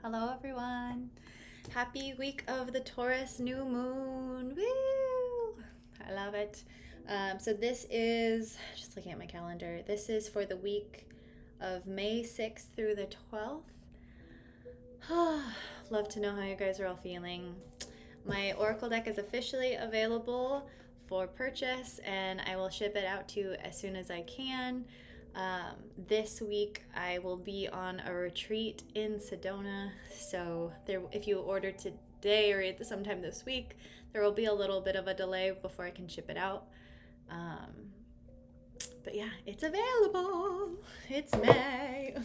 Hello, everyone. Happy week of the Taurus New Moon. Woo! I love it. So this is, just looking at my calendar, this is for the week of May 6th through the 12th. Love to know how you guys are all feeling. My Oracle deck is officially available for purchase, and I will ship it out to you as soon as I can. This week I will be on a retreat in Sedona, so if you order today or sometime this week, there will be a little bit of a delay before I can ship it out. But yeah, it's available. It's May.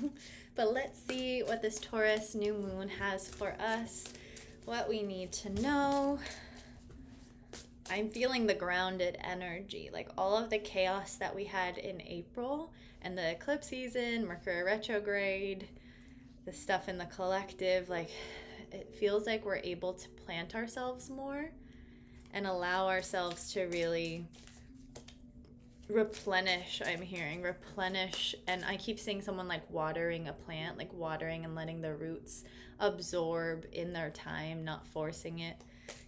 But let's see what this Taurus new moon has for us, what we need to know. I'm feeling the grounded energy, like all of the chaos that we had in April and the eclipse season, Mercury retrograde, the stuff in the collective, like it feels like we're able to plant ourselves more and allow ourselves to really replenish. I'm hearing replenish, and I keep seeing someone like watering a plant, like watering and letting the roots absorb in their time, not forcing it.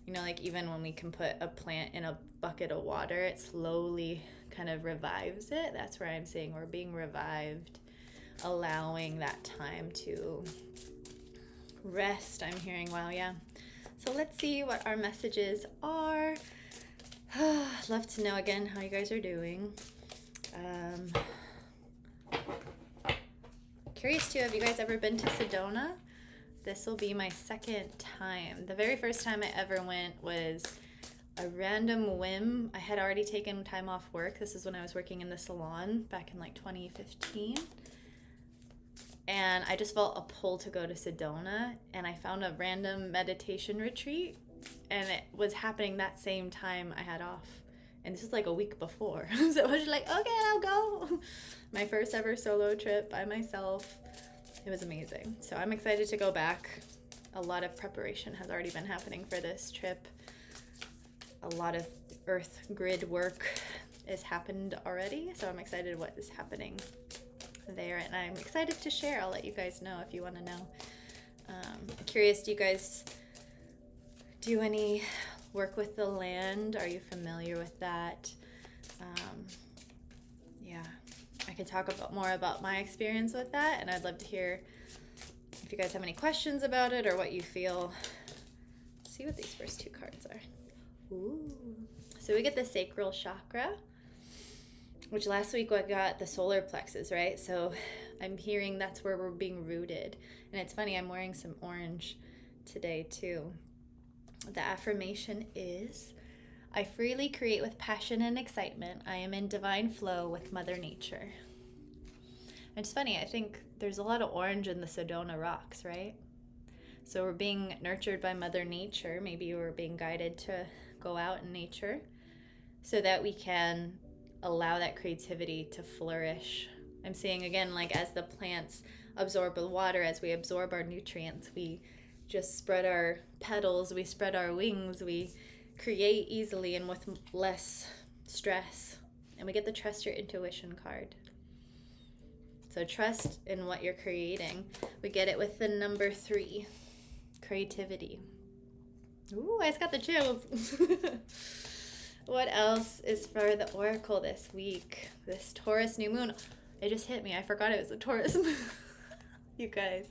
You know, like even when we can put a plant in a bucket of water, it slowly kind of revives it. That's where I'm saying we're being revived, allowing that time to rest. I'm hearing, wow, yeah. So let's see what our messages are. Love to know again how you guys are doing. Curious too, have you guys ever been to Sedona? This will be my second time. The very first time I ever went was a random whim. I had already taken time off work. This is when I was working in the salon back in like 2015. And I just felt a pull to go to Sedona, and I found a random meditation retreat, and it was happening that same time I had off. And this is like a week before. So I was just like, okay, I'll go. My first ever solo trip by myself. It was amazing. So I'm excited to go back. A lot of preparation has already been happening for this trip. A lot of earth grid work has happened already. So I'm excited what is happening there. And I'm excited to share. I'll let you guys know if you want to know. Curious, do you guys do any work with the land? Are you familiar with that? Yeah, I could talk more about my experience with that, and I'd love to hear if you guys have any questions about it or what you feel. Let's see what these first two cards are. Ooh. So we get the sacral chakra, which last week we got the solar plexus, right? So I'm hearing that's where we're being rooted. And it's funny, I'm wearing some orange today too. The affirmation is, I freely create with passion and excitement. I am in divine flow with Mother Nature. And it's funny, I think there's a lot of orange in the Sedona rocks, right? So we're being nurtured by Mother Nature. Maybe we're being guided to go out in nature so that we can allow that creativity to flourish. I'm seeing again, like as the plants absorb the water, as we absorb our nutrients, we just spread our petals, we spread our wings, we create easily and with less stress. And we get the trust your intuition card. So trust in what you're creating. We get it with the number 3, creativity. Ooh, I just got the chills. What else is for the Oracle this week? This Taurus new moon. It just hit me. I forgot it was a Taurus moon. You guys,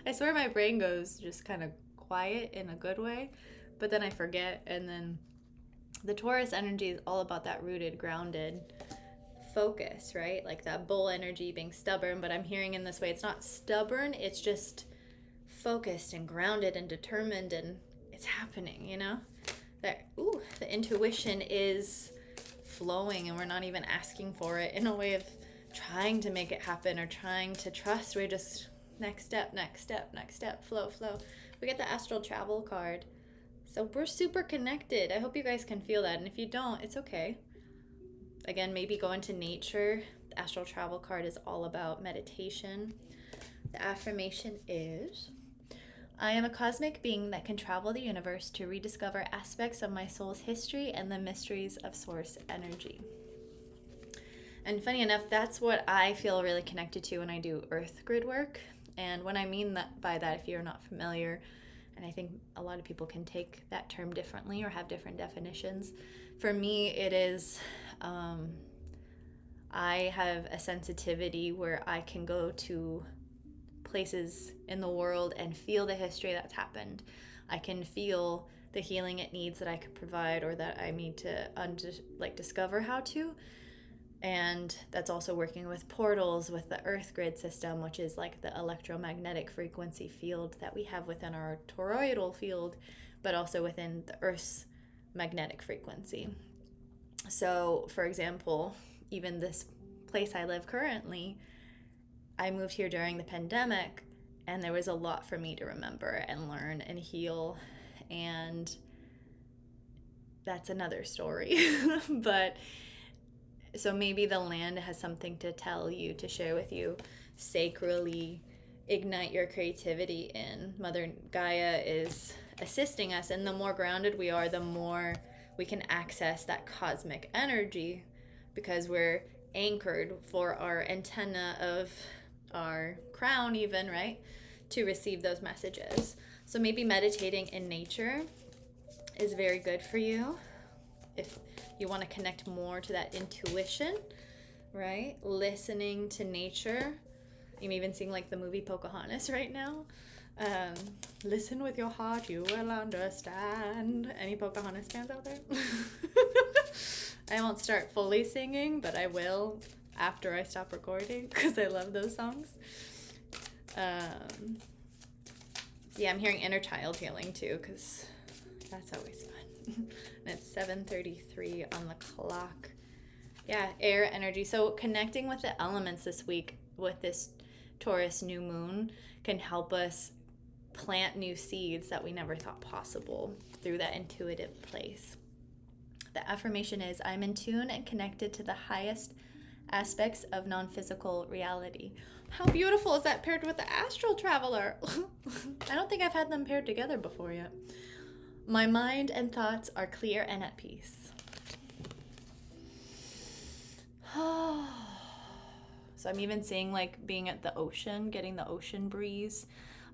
I swear my brain goes just kind of quiet in a good way, but then I forget. And then the Taurus energy is all about that rooted, grounded focus, right? Like that bull energy being stubborn, but I'm hearing in this way, it's not stubborn, it's just focused and grounded and determined, and it's happening, you know? That, the intuition is flowing, and we're not even asking for it in a way of trying to make it happen or trying to trust. We're just next step, flow. We get the astral travel card. So we're super connected. I hope you guys can feel that. And if you don't, it's okay. Again, maybe go into nature. The astral travel card is all about meditation. The affirmation is, I am a cosmic being that can travel the universe to rediscover aspects of my soul's history and the mysteries of source energy. And funny enough, that's what I feel really connected to when I do earth grid work. And when I mean that by that, if you're not familiar, and I think a lot of people can take that term differently or have different definitions. For me, it is, I have a sensitivity where I can go to places in the world and feel the history that's happened. I can feel the healing it needs that I could provide or that I need to discover how to. And that's also working with portals, with the earth grid system, which is like the electromagnetic frequency field that we have within our toroidal field, but also within the earth's magnetic frequency. So, for example, even this place I live currently, I moved here during the pandemic, and there was a lot for me to remember and learn and heal, and that's another story. But so maybe the land has something to tell you, to share with you, sacrally ignite your creativity in. Mother Gaia is assisting us, and the more grounded we are, the more we can access that cosmic energy, because we're anchored for our antenna of our crown even, right, to receive those messages. So maybe meditating in nature is very good for you if you want to connect more to that intuition, right? Listening to nature. I'm even seeing like the movie Pocahontas right now. Listen with your heart, you will understand. Any Pocahontas fans out there? I won't start fully singing, but I will after I stop recording because I love those songs. Yeah, I'm hearing inner child healing too, because that's always fun. And it's 7:33 on the clock. Yeah, air energy. So connecting with the elements this week with this Taurus New Moon can help us plant new seeds that we never thought possible through that intuitive place. The affirmation is, I'm in tune and connected to the highest aspects of non-physical reality. How beautiful is that paired with the astral traveler? I don't think I've had them paired together before yet. My mind and thoughts are clear and at peace. So I'm even seeing like being at the ocean, getting the ocean breeze.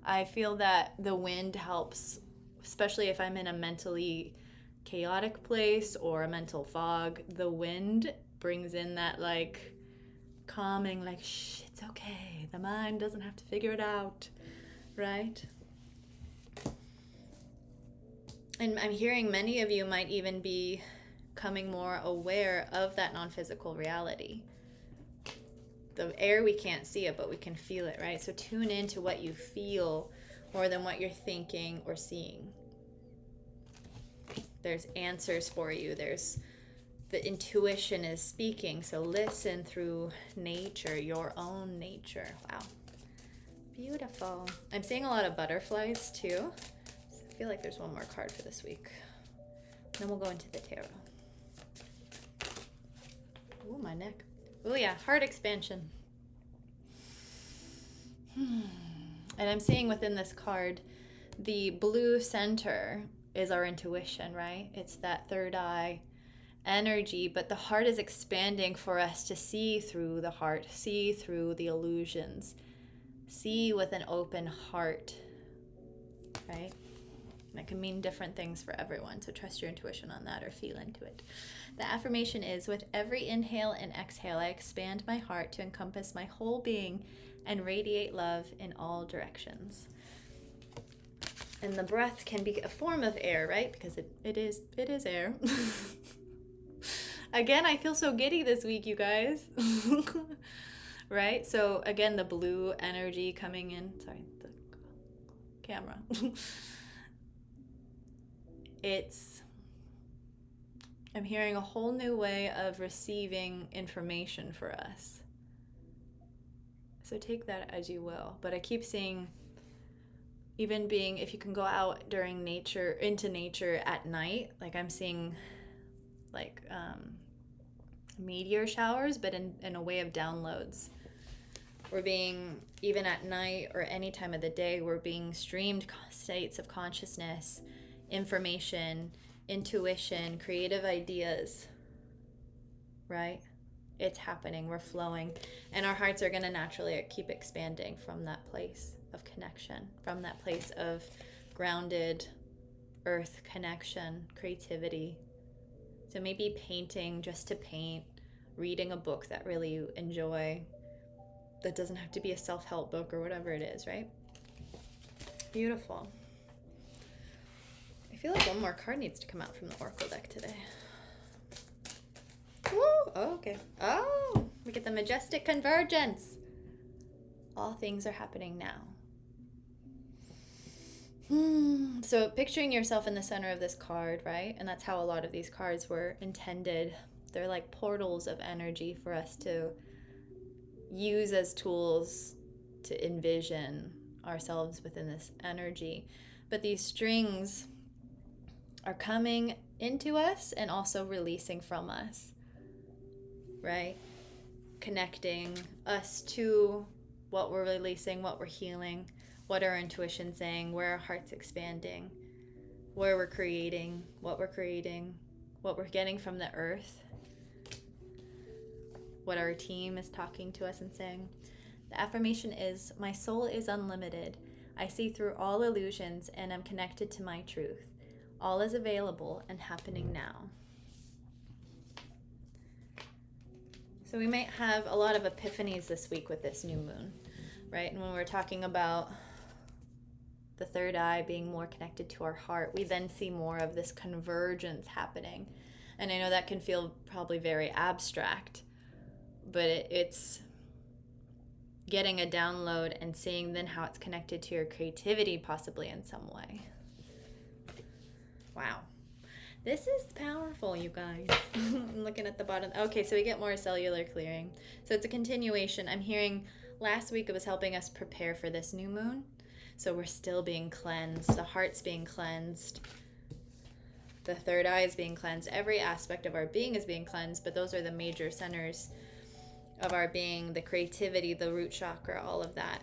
I feel that the wind helps, especially if I'm in a mentally chaotic place or a mental fog. The wind brings in that like calming, like, shh, it's okay. The mind doesn't have to figure it out, right? And I'm hearing many of you might even be becoming more aware of that non-physical reality. The air, we can't see it, but we can feel it, right? So tune into what you feel more than what you're thinking or seeing. There's answers for you. There's the intuition is speaking. So listen through nature, your own nature. Wow. Beautiful. I'm seeing a lot of butterflies too. I feel like there's one more card for this week. Then we'll go into the tarot. Ooh, my neck. Oh yeah, heart expansion. And I'm seeing within this card, the blue center is our intuition, right? It's that third eye energy, but the heart is expanding for us to see through the heart, see through the illusions, see with an open heart, right? That can mean different things for everyone, so trust your intuition on that or feel into it. The affirmation is, with every inhale and exhale, I expand my heart to encompass my whole being and radiate love in all directions. And the breath can be a form of air, right? Because it is air. Again, I feel so giddy this week, you guys. Right? So again, the blue energy coming in. Sorry, the camera. I'm hearing a whole new way of receiving information for us. So take that as you will. But I keep seeing, even being, if you can go out into nature at night, like I'm seeing like meteor showers, but in a way of downloads. We're being, even at night or any time of the day, we're being streamed states of consciousness, information, intuition, creative ideas, right? It's happening. We're flowing. And our hearts are going to naturally keep expanding from that place of connection, from that place of grounded earth connection, creativity. So maybe painting just to paint, reading a book that really you enjoy, that doesn't have to be a self-help book or whatever it is, right? Beautiful. I feel like one more card needs to come out from the Oracle deck today. Woo! Oh, okay. Oh, we get the Majestic Convergence. All things are happening now. So picturing yourself in the center of this card, right? And that's how a lot of these cards were intended. They're like portals of energy for us to use as tools to envision ourselves within this energy. But these strings are coming into us and also releasing from us, right? Connecting us to what we're releasing, what we're healing, what our intuition's saying, where our heart's expanding, where we're creating, what we're getting from the earth, what our team is talking to us and saying. The affirmation is, my soul is unlimited. I see through all illusions and am connected to my truth. All is available and happening now. So we might have a lot of epiphanies this week with this new moon, right? And when we're talking about the third eye being more connected to our heart, we then see more of this convergence happening. And I know that can feel probably very abstract, but it's getting a download and seeing then how it's connected to your creativity possibly in some way. Wow. This is powerful, you guys. I'm looking at the bottom. Okay, so we get more cellular clearing. So it's a continuation. I'm hearing last week it was helping us prepare for this new moon. So we're still being cleansed. The heart's being cleansed. The third eye is being cleansed. Every aspect of our being is being cleansed, but those are the major centers of our being, the creativity, the root chakra, all of that.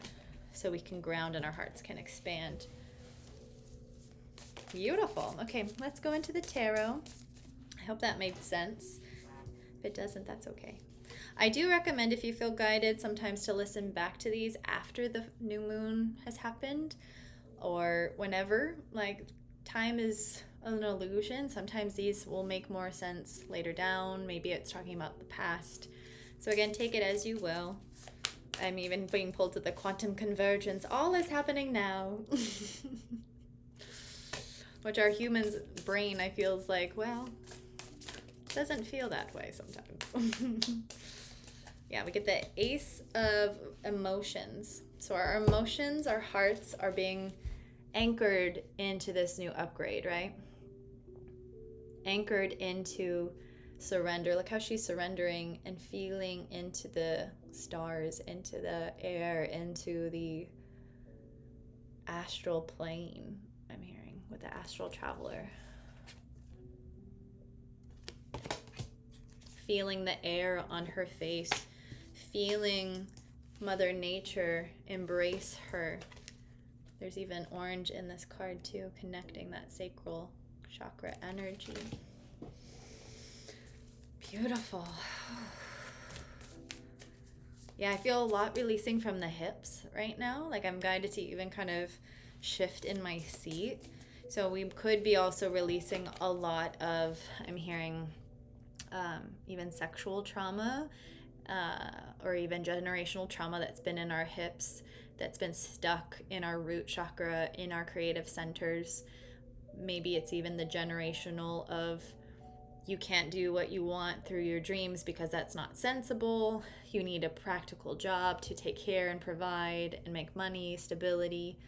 So we can ground and our hearts can expand. Beautiful. Okay, let's go into the tarot. I hope that made sense. If it doesn't, that's okay. I do recommend, if you feel guided, sometimes to listen back to these after the new moon has happened or whenever. Like, time is an illusion. Sometimes these will make more sense later down. Maybe it's talking about the past. So again, take it as you will. I'm even being pulled to the quantum convergence. All is happening now. Which our human's brain, I feel, is like, well, doesn't feel that way sometimes. Yeah, we get the Ace of Emotions. So our emotions, our hearts are being anchored into this new upgrade, right? Anchored into surrender. Look how she's surrendering and feeling into the stars, into the air, into the astral plane, I'm hearing, with the astral traveler. Feeling the air on her face, feeling Mother Nature embrace her. There's even orange in this card too, connecting that sacral chakra energy. Beautiful. Yeah, I feel a lot releasing from the hips right now. Like I'm guided to even kind of shift in my seat. So we could be also releasing a lot of, I'm hearing, even sexual trauma, or even generational trauma that's been in our hips, that's been stuck in our root chakra, in our creative centers. Maybe it's even the generational of, you can't do what you want through your dreams because that's not sensible. You need a practical job to take care and provide and make money, stability.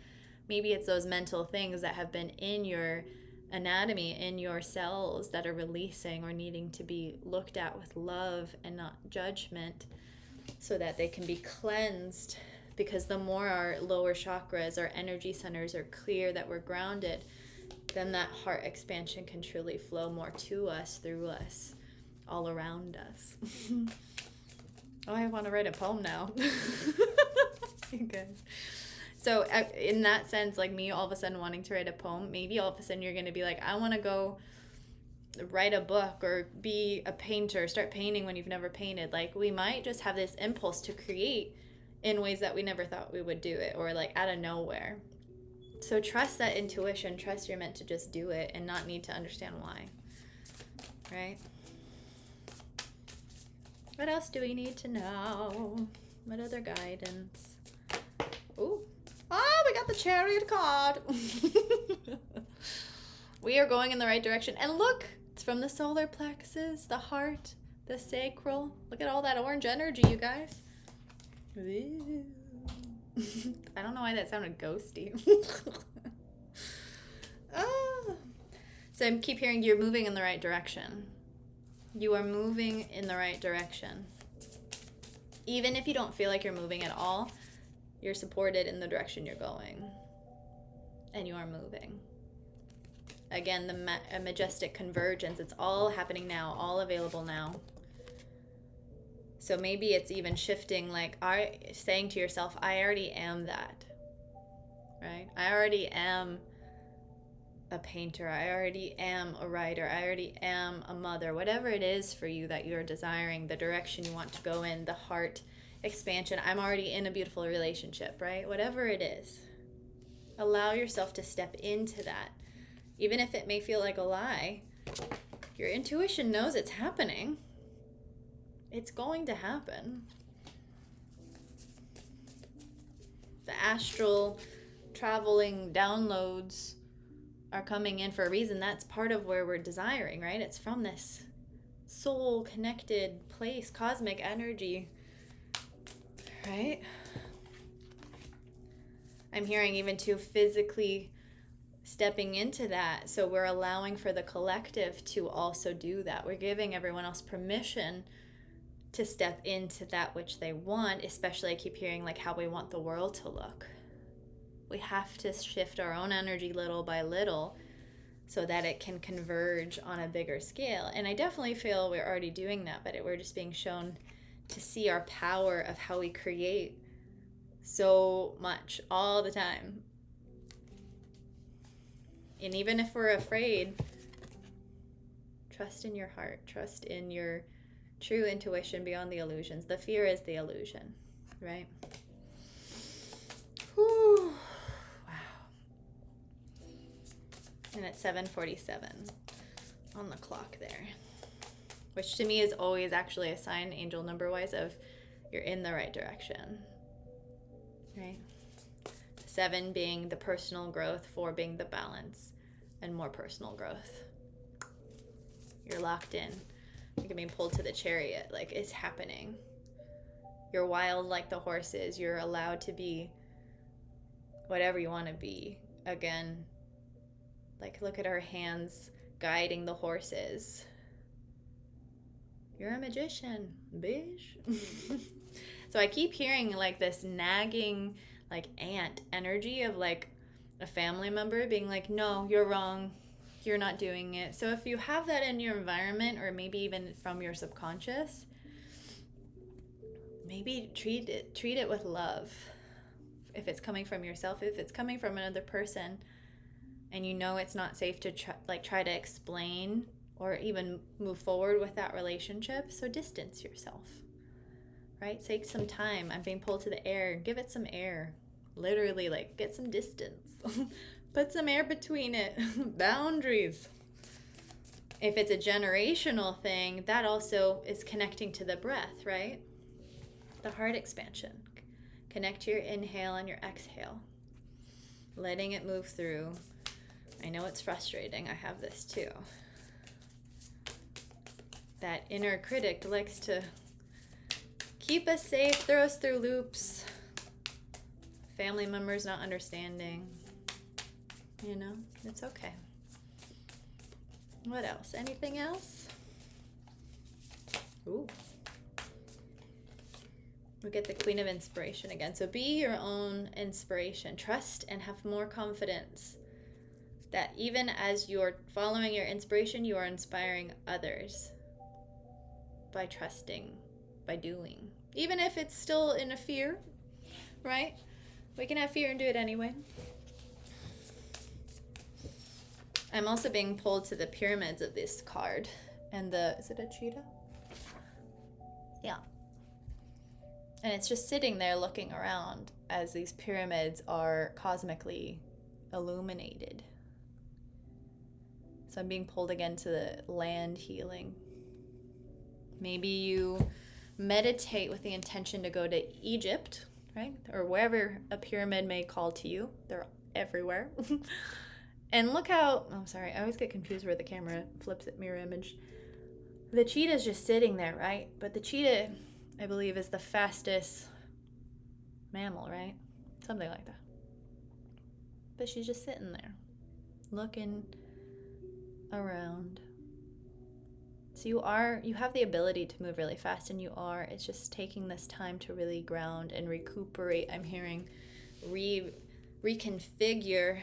Maybe it's those mental things that have been in your anatomy, in your cells, that are releasing or needing to be looked at with love and not judgment, so that they can be cleansed. Because the more our lower chakras, our energy centers are clear, that we're grounded, then that heart expansion can truly flow more to us, through us, all around us. Oh, I want to write a poem now. You guys. So in that sense, like me all of a sudden wanting to write a poem, maybe all of a sudden you're going to be like, I want to go write a book or be a painter, start painting when you've never painted. Like, we might just have this impulse to create in ways that we never thought we would do it, or like out of nowhere. So trust that intuition, trust you're meant to just do it and not need to understand why, right? What else do we need to know? What other guidance? Ooh. Oh, we got the Chariot card. We are going in the right direction. And look, it's from the solar plexus, the heart, the sacral. Look at all that orange energy, you guys. I don't know why that sounded ghosty. Oh. So I keep hearing you're moving in the right direction. You are moving in the right direction. Even if you don't feel like you're moving at all, you're supported in the direction you're going. And you are moving. Again, a majestic convergence. It's all happening now, all available now. So maybe it's even shifting, like saying to yourself, I already am that, right? I already am a painter. I already am a writer. I already am a mother. Whatever it is for you that you're desiring, the direction you want to go in, the heart expansion. I'm already in a beautiful relationship, right? Whatever it is, allow yourself to step into that. Even if it may feel like a lie, your intuition knows it's happening. It's going to happen. The astral traveling downloads are coming in for a reason. That's part of where we're desiring, right? It's from this soul connected place, cosmic energy, right? I'm hearing even too physically stepping into that. So we're allowing for the collective to also do that. We're giving everyone else permission to step into that which they want, especially I keep hearing like how we want the world to look. We have to shift our own energy little by little so that it can converge on a bigger scale. And I definitely feel we're already doing that, but we're just being shown to see our power of how we create so much all the time. And even if we're afraid, trust in your heart, trust in your true intuition beyond the illusions. The fear is the illusion, right? Whew. Wow. And it's 7:47 on the clock there, which to me is always actually a sign, angel number-wise, of you're in the right direction, right? 7 being the personal growth, 4 being the balance, and more personal growth. You're locked in. You're being pulled to the chariot, like it's happening. You're wild like the horses. You're allowed to be whatever you want to be. Again, like look at our hands guiding the horses. You're a magician, bitch. So I keep hearing like this nagging, like aunt energy of like a family member being like, no, you're wrong. You're not doing it. So if you have that in your environment, or maybe even from your subconscious, maybe treat it with love. If it's coming from yourself, if it's coming from another person, and you know it's not safe to try to explain or even move forward with that relationship, so distance yourself, right? Take some time. I'm being pulled to the air. Give it some air. Literally, like, get some distance. Put some air between it. Boundaries. If it's a generational thing, that also is connecting to the breath, right? The heart expansion. Connect your inhale and your exhale. Letting it move through. I know it's frustrating. I have this too. That inner critic likes to keep us safe, throw us through loops. Family members not understanding. You know, it's okay. What else? Anything else? Ooh. We get the Queen of Inspiration again. So be your own inspiration. Trust and have more confidence that even as you're following your inspiration, you are inspiring others by trusting, by doing. Even if it's still in a fear, right? We can have fear and do it anyway. I'm also being pulled to the pyramids of this card. And is it a cheetah? Yeah. And it's just sitting there looking around as these pyramids are cosmically illuminated. So I'm being pulled again to the land healing. Maybe you meditate with the intention to go to Egypt, right? Or wherever a pyramid may call to you. They're everywhere. And look how, I'm sorry, I always get confused where the camera flips at mirror image. The cheetah's just sitting there, right? But the cheetah, I believe, is the fastest mammal, right? Something like that. But she's just sitting there, looking around. So you have the ability to move really fast, and it's just taking this time to really ground and recuperate. I'm hearing reconfigure.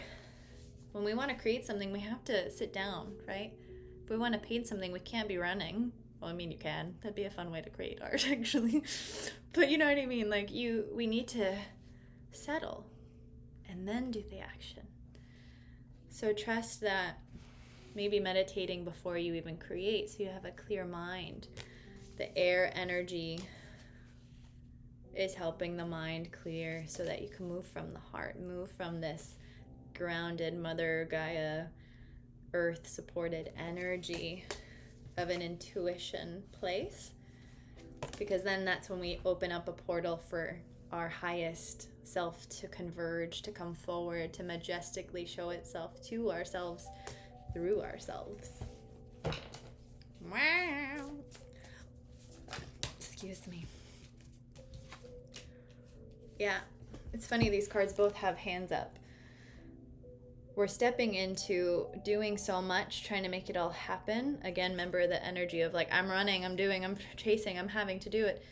When we want to create something, we have to sit down, right? If we want to paint something, we can't be running. Well, I mean, you can. That'd be a fun way to create art, actually. But you know what I mean? Like, we need to settle and then do the action. So trust that maybe meditating before you even create, so you have a clear mind. The air energy is helping the mind clear so that you can move from the heart, move from this grounded Mother Gaia, earth supported energy of an intuition place, because then that's when we open up a portal for our highest self to converge, to come forward, to majestically show itself to ourselves through ourselves. Wow. Excuse me. Yeah, it's funny, these cards both have hands up. We're stepping into doing so much, trying to make it all happen. Again, remember the energy of like, I'm running, I'm doing, I'm chasing, I'm having to do it.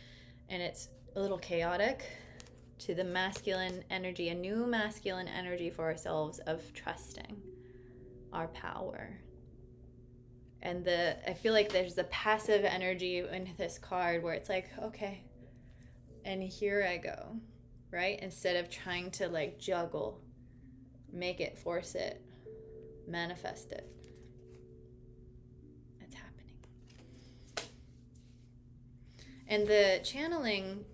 And it's a little chaotic, to the masculine energy, a new masculine energy for ourselves of trusting our power. And I feel like there's the passive energy in this card where it's like, okay, and here I go, right? Instead of trying to like juggle, make it, force it, manifest it. It's happening. And the channeling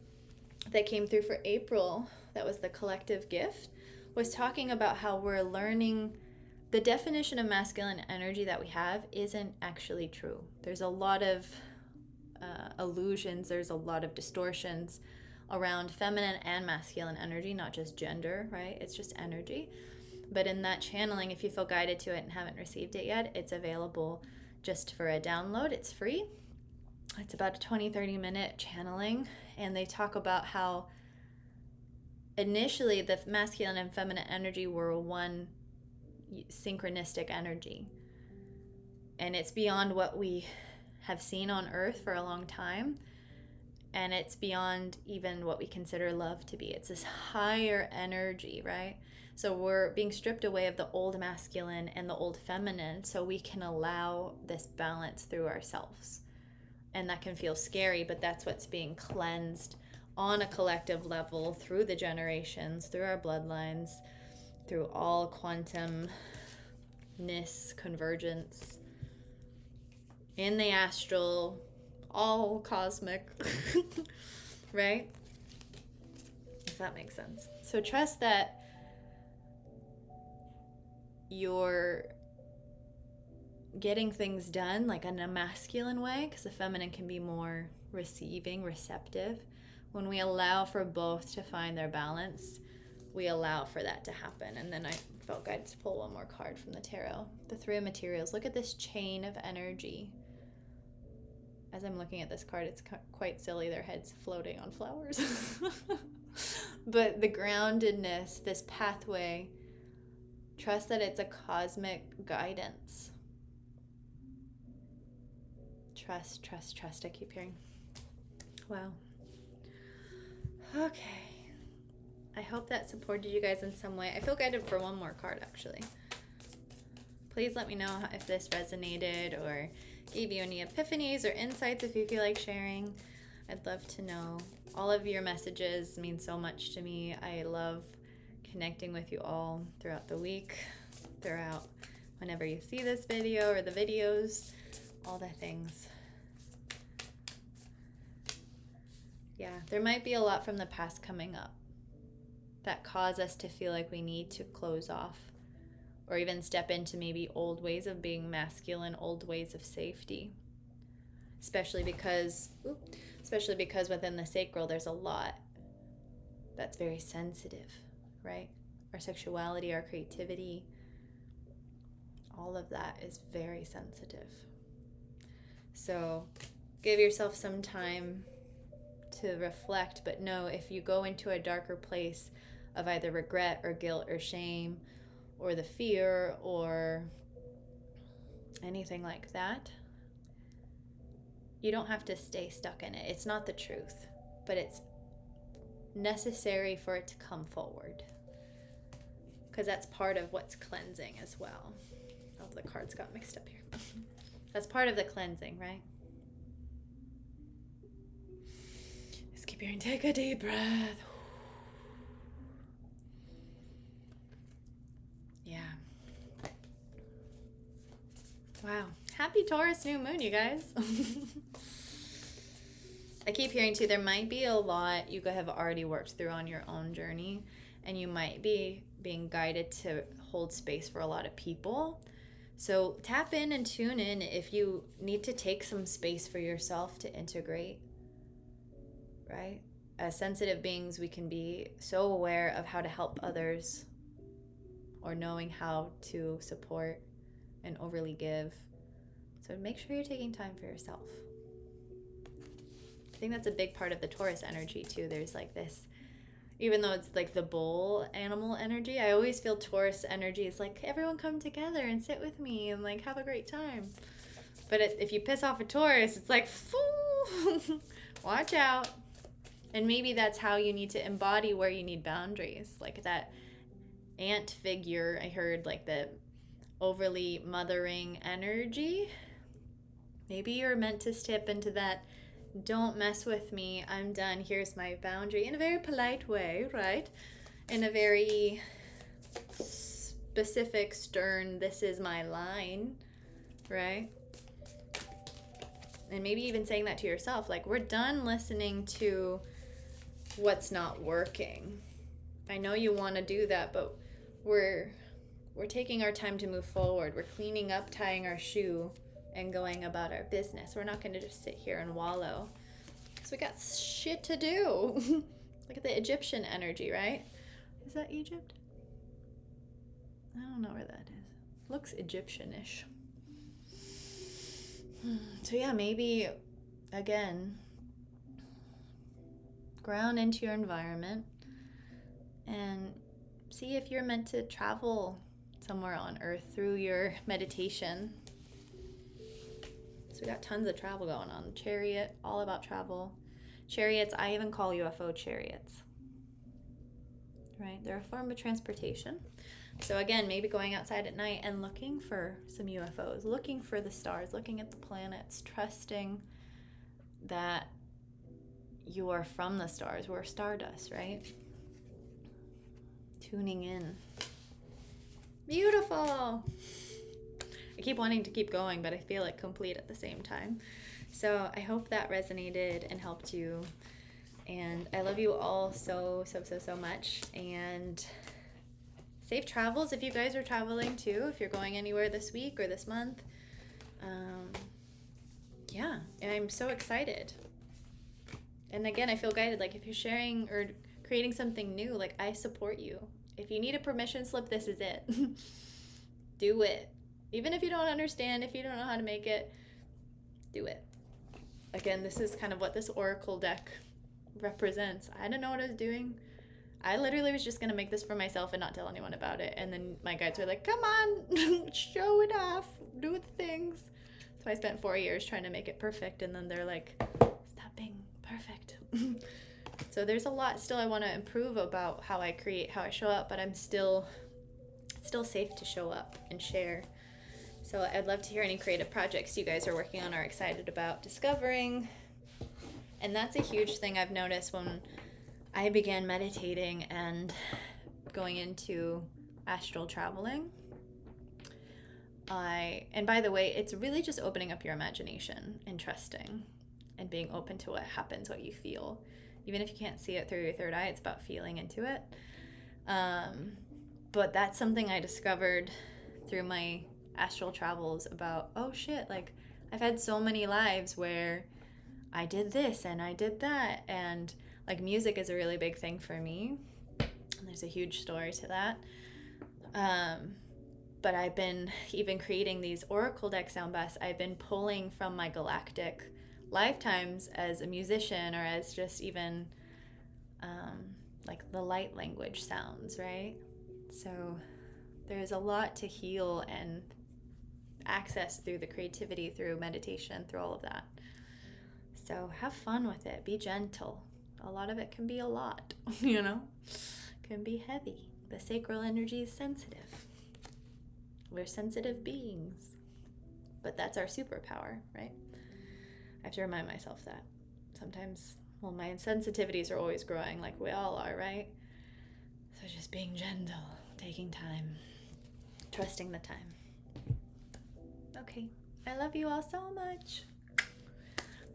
that came through for April, that was the collective gift, was talking about how we're learning the definition of masculine energy that we have isn't actually true. There's a lot of illusions, there's a lot of distortions around feminine and masculine energy, not just gender, right? It's just energy. But in that channeling, if you feel guided to it and haven't received it yet, it's available just for a download. It's free. It's about a 20-30 minute channeling, and they talk about how initially the masculine and feminine energy were one synchronistic energy, and it's beyond what we have seen on earth for a long time, and it's beyond even what we consider love to be. It's this higher energy, right? So we're being stripped away of the old masculine and the old feminine so we can allow this balance through ourselves. And that can feel scary, but that's what's being cleansed on a collective level through the generations, through our bloodlines, through all quantumness, convergence, in the astral, all cosmic, right? If that makes sense. So trust that you're getting things done like in a masculine way, because the feminine can be more receiving, receptive. When we allow for both to find their balance, we allow for that to happen. And then I felt guided to pull one more card from the tarot. The Three of Materials. Look at this chain of energy. As I'm looking at this card, it's quite silly. Their heads floating on flowers. But the groundedness, this pathway, trust that it's a cosmic guidance. Trust, trust, trust. I keep hearing. Wow. Okay. I hope that supported you guys in some way. I feel guided for one more card, actually. Please let me know if this resonated or gave you any epiphanies or insights if you feel like sharing. I'd love to know. All of your messages mean so much to me. I love connecting with you all throughout the week, throughout whenever you see this video or the videos, all the things. Yeah, there might be a lot from the past coming up that cause us to feel like we need to close off or even step into maybe old ways of being masculine, old ways of safety. Especially because within the sacral there's a lot that's very sensitive, right? Our sexuality, our creativity, all of that is very sensitive. So give yourself some time to reflect, but know if you go into a darker place of either regret or guilt or shame or the fear or anything like that, you don't have to stay stuck in it. It's not the truth, but it's necessary for it to come forward, because that's part of what's cleansing as well. Oh, the cards got mixed up here. That's part of the cleansing, right? Just keep hearing, take a deep breath. Yeah. Wow. Happy Taurus New Moon, you guys. I keep hearing too, there might be a lot you have already worked through on your own journey, and you might be being guided to hold space for a lot of people. So tap in and tune in if you need to take some space for yourself to integrate, right? As sensitive beings, we can be so aware of how to help others or knowing how to support and overly give. So make sure you're taking time for yourself. I think that's a big part of the Taurus energy too. There's like this, even though it's like the bull animal energy, I always feel Taurus energy is like, everyone come together and sit with me and like have a great time. But if you piss off a Taurus, it's like, watch out. And maybe that's how you need to embody where you need boundaries. Like that ant figure, I heard like the overly mothering energy. Maybe you're meant to step into that, don't mess with me, I'm done, here's my boundary, in a very polite way, right? In a very specific, stern, this is my line, right? And maybe even saying that to yourself, like, we're done listening to what's not working. I know you want to do that, but we're taking our time to move forward. We're cleaning up, tying our shoe, and going about our business. We're not going to just sit here and wallow, because we got shit to do. Look at the Egyptian energy, right? Is that Egypt? I don't know where that is. Looks Egyptian-ish. So yeah, maybe, again, ground into your environment and see if you're meant to travel somewhere on Earth through your meditation. So we got tons of travel going on. Chariot, all about travel. Chariots, I even call UFO chariots. Right? They're a form of transportation. So again, maybe going outside at night and looking for some UFOs, looking for the stars, looking at the planets, trusting that you are from the stars. We're stardust, right? Tuning in. Beautiful. I keep wanting to keep going, but I feel like complete at the same time. So I hope that resonated and helped you. And I love you all so much. And safe travels if you guys are traveling too, if you're going anywhere this week or this month. Yeah, and I'm so excited. And again, I feel guided. Like if you're sharing or creating something new, like I support you. If you need a permission slip, this is it. Do it. Even if you don't understand, if you don't know how to make it, do it. Again, this is kind of what this oracle deck represents. I didn't know what I was doing. I literally was just going to make this for myself and not tell anyone about it. And then my guides were like, come on, show it off, do the things. So I spent 4 years trying to make it perfect. And then they're like, stop being perfect. So there's a lot still I want to improve about how I create, how I show up, but I'm still safe to show up and share. So I'd love to hear any creative projects you guys are working on or excited about discovering. And that's a huge thing I've noticed when I began meditating and going into astral traveling. And by the way, it's really just opening up your imagination and trusting and being open to what happens, what you feel. Even if you can't see it through your third eye, it's about feeling into it. But that's something I discovered through my astral travels about, oh shit, like I've had so many lives where I did this and I did that. And like music is a really big thing for me. And there's a huge story to that. But I've been even creating these oracle deck sound baths. I've been pulling from my galactic lifetimes as a musician, or as just even like the light language sounds, right? So there's a lot to heal and access through the creativity, through meditation, through all of that. So have fun with it. Be gentle. A lot of it can be a lot, you know? Can be heavy. The sacral energy is sensitive. We're sensitive beings. But that's our superpower, right? I have to remind myself that. Sometimes, well, my sensitivities are always growing, like we all are, right? So just being gentle, taking time, trusting the time. Okay, I love you all so much.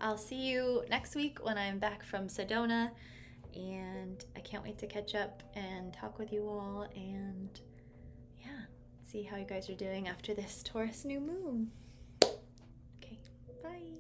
I'll see you next week when I'm back from Sedona, and I can't wait to catch up and talk with you all, and yeah, see how you guys are doing after this Taurus New Moon. Okay, bye.